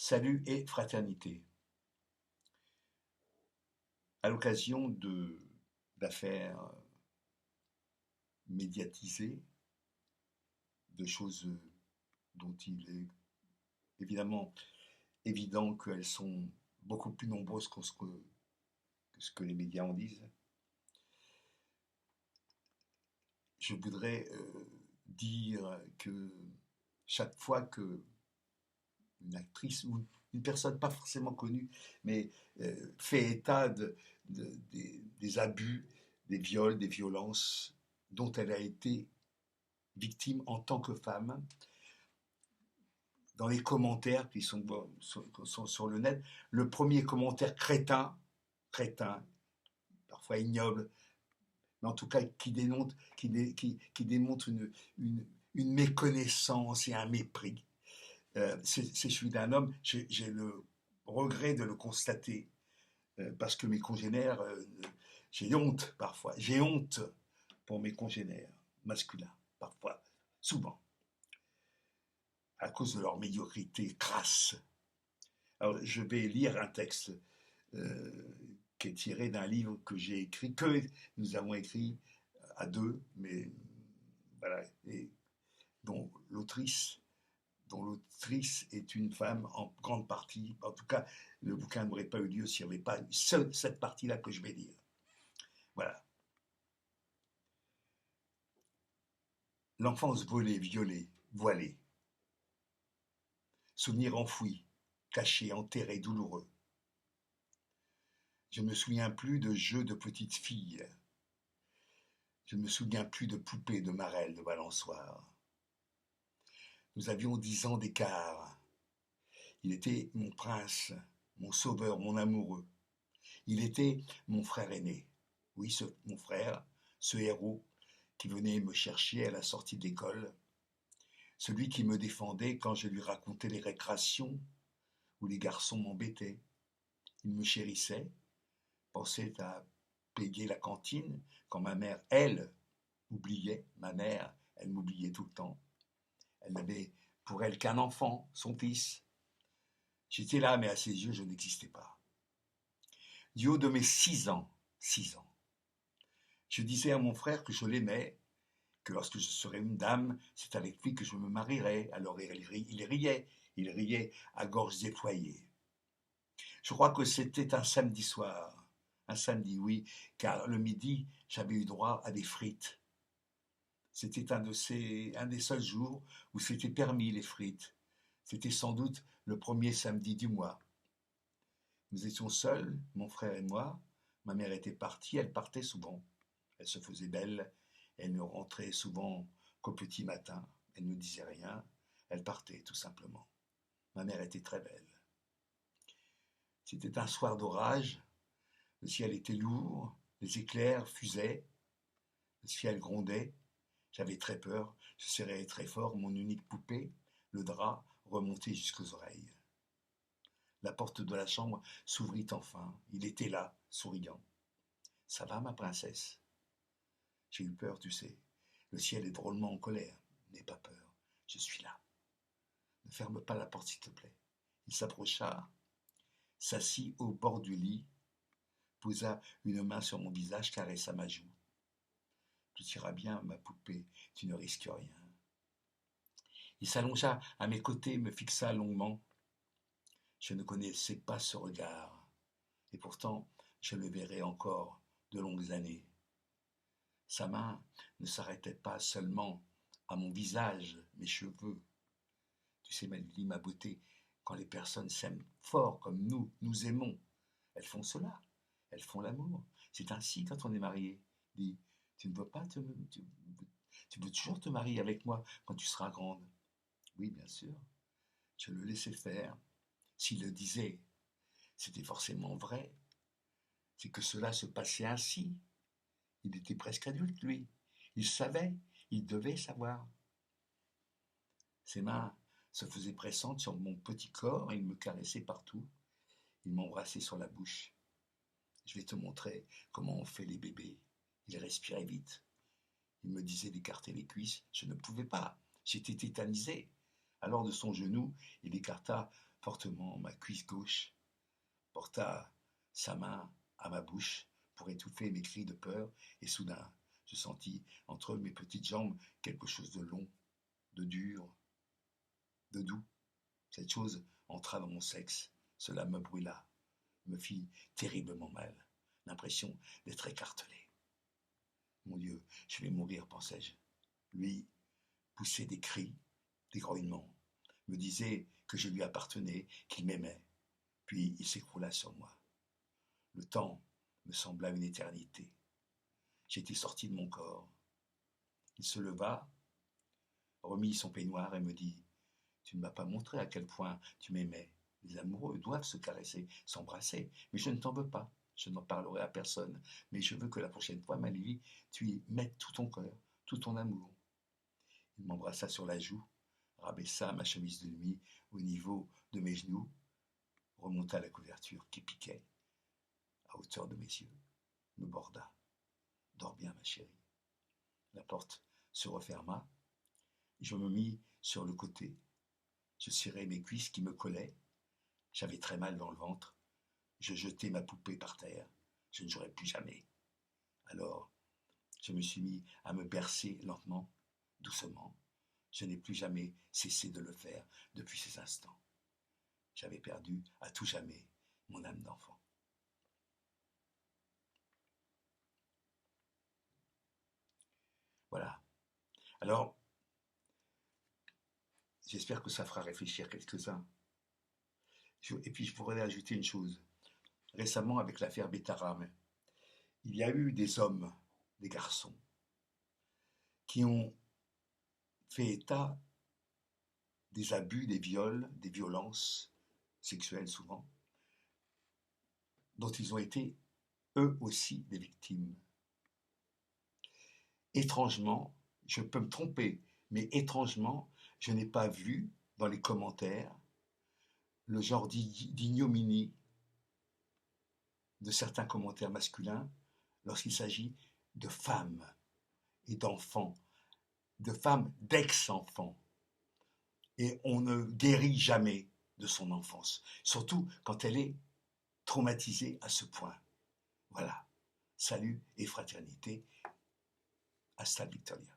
Salut et fraternité. À l'occasion d'affaires médiatisées, de choses dont il est évidemment évident qu'elles sont beaucoup plus nombreuses que ce que les médias en disent, je voudrais dire que chaque fois que une actrice ou une personne pas forcément connue, mais fait état des abus, des viols, des violences dont elle a été victime en tant que femme, dans les commentaires qui sont sur le net, le premier commentaire crétin, parfois ignoble, mais en tout cas qui démontre une méconnaissance et un mépris. C'est celui d'un homme. J'ai le regret de le constater parce que mes congénères, j'ai honte parfois. J'ai honte pour mes congénères masculins, parfois, souvent, à cause de leur médiocrité crasse. Alors, je vais lire un texte euh, qui est tiré d'un livre que j'ai écrit, que nous avons écrit à deux, mais voilà, et dont l'autrice dont l'autrice est une femme en grande partie. En tout cas, le bouquin n'aurait pas eu lieu s'il n'y avait pas cette partie-là que je vais lire. Voilà. L'enfance volée, violée, voilée. Souvenir enfoui, caché, enterré, douloureux. Je ne me souviens plus de jeux de petites filles. Je ne me souviens plus de poupées, de marelles, de balançoires. Nous avions 10 ans d'écart. Il était mon prince, mon sauveur, mon amoureux. Il était mon frère aîné. Oui, mon frère, ce héros qui venait me chercher à la sortie d'école, celui qui me défendait quand je lui racontais les récréations où les garçons m'embêtaient. Il me chérissait, pensait à payer la cantine quand ma mère, elle, oubliait. Ma mère, elle m'oubliait tout le temps. Elle n'avait pour elle qu'un enfant, son fils. J'étais là, mais à ses yeux, je n'existais pas. Du haut de mes 6 ans, je disais à mon frère que je l'aimais, que lorsque je serais une dame, c'est avec lui que je me marierais. Alors il riait à gorge déployée. Je crois que c'était un samedi soir, un samedi, oui, car le midi, j'avais eu droit à des frites. C'était un des seuls jours où c'était permis les frites. C'était sans doute le premier samedi du mois. Nous étions seuls, mon frère et moi. Ma mère était partie, elle partait souvent. Elle se faisait belle, elle ne rentrait souvent qu'au petit matin. Elle ne disait rien, elle partait tout simplement. Ma mère était très belle. C'était un soir d'orage, le ciel était lourd, les éclairs fusaient, le ciel grondait. J'avais très peur, je serrais très fort mon unique poupée, le drap remonté jusqu'aux oreilles. La porte de la chambre s'ouvrit enfin. Il était là, souriant. Ça va, ma princesse? J'ai eu peur, tu sais. Le ciel est drôlement en colère. N'aie pas peur, je suis là. Ne ferme pas la porte, s'il te plaît. Il s'approcha, s'assit au bord du lit, posa une main sur mon visage, caressa ma joue. Tout ira bien, ma poupée, tu ne risques rien. Il s'allongea à mes côtés, me fixa longuement. Je ne connaissais pas ce regard, et pourtant je le verrai encore de longues années. Sa main ne s'arrêtait pas seulement à mon visage, mes cheveux. Tu sais, Lily, ma beauté, quand les personnes s'aiment fort comme nous aimons, elles font cela, elles font l'amour. C'est ainsi quand on est marié. Dis, tu ne veux pas tu veux toujours te marier avec moi quand tu seras grande? Oui, bien sûr. Je le laissais faire. S'il le disait, c'était forcément vrai. C'est que cela se passait ainsi. Il était presque adulte, lui. Il savait, il devait savoir. Ses mains se faisaient pressantes sur mon petit corps et il me caressait partout. Il m'embrassait sur la bouche. Je vais te montrer comment on fait les bébés. Il respirait vite. Il me disait d'écarter les cuisses. Je ne pouvais pas. J'étais tétanisé. Alors de son genou, il écarta fortement ma cuisse gauche, porta sa main à ma bouche pour étouffer mes cris de peur, et soudain, je sentis entre mes petites jambes quelque chose de long, de dur, de doux. Cette chose entra dans mon sexe, cela me brûla, me fit terriblement mal, l'impression d'être écartelé. Mon Dieu, je vais mourir, pensais-je. Lui poussait des cris, des grognements, me disait que je lui appartenais, qu'il m'aimait, puis il s'écroula sur moi. Le temps me sembla une éternité. J'étais sorti de mon corps. Il se leva, remit son peignoir et me dit « Tu ne m'as pas montré à quel point tu m'aimais. Les amoureux doivent se caresser, s'embrasser, mais je ne t'en veux pas. Je n'en parlerai à personne, mais je veux que la prochaine fois, ma Lily, tu y mettes tout ton cœur, tout ton amour. » Il m'embrassa sur la joue, rabaissa ma chemise de nuit au niveau de mes genoux, remonta la couverture qui piquait à hauteur de mes yeux, me borda. « Dors bien, ma chérie. » La porte se referma. Je me mis sur le côté. Je serrai mes cuisses qui me collaient. J'avais très mal dans le ventre. Je jetai ma poupée par terre. Je ne jouerai plus jamais. Alors, je me suis mis à me bercer lentement, doucement. Je n'ai plus jamais cessé de le faire depuis ces instants. J'avais perdu à tout jamais mon âme d'enfant. Voilà. Alors, j'espère que ça fera réfléchir quelques-uns. Et puis, je pourrais ajouter une chose. Récemment, avec l'affaire Betaram, il y a eu des hommes, des garçons, qui ont fait état des abus, des viols, des violences sexuelles souvent, dont ils ont été eux aussi des victimes. Étrangement, je peux me tromper, mais étrangement, je n'ai pas vu dans les commentaires le genre d'ignominie de certains commentaires masculins lorsqu'il s'agit de femmes et d'enfants, de femmes d'ex-enfants. Et on ne guérit jamais de son enfance, surtout quand elle est traumatisée à ce point. Voilà. Salut et fraternité. Hasta Victoria.